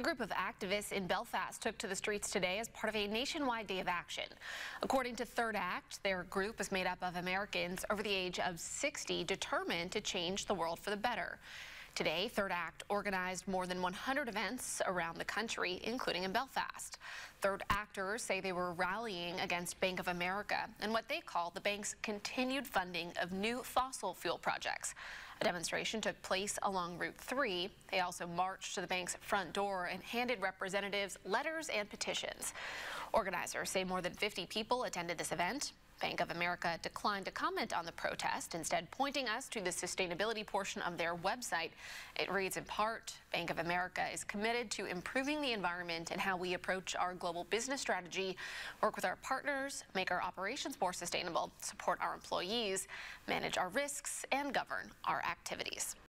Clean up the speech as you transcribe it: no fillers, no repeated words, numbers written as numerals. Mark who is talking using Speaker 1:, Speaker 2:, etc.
Speaker 1: A group of activists in Belfast took to the streets today as part of a nationwide day of action. According to Third Act, their group is made up of Americans over the age of 60 determined to change the world for the better. Today, Third Act organized more than 100 events around the country, including in Belfast. Third Actors say they were rallying against Bank of America and what they call the bank's continued funding of new fossil fuel projects. A demonstration took place along Route 3. They also marched to the bank's front door and handed representatives letters and petitions. Organizers say more than 50 people attended this event. Bank of America declined to comment on the protest, instead pointing us to the sustainability portion of their website. It reads in part, Bank of America is committed to improving the environment and how we approach our global business strategy, work with our partners, make our operations more sustainable, support our employees, manage our risks, and govern our activities.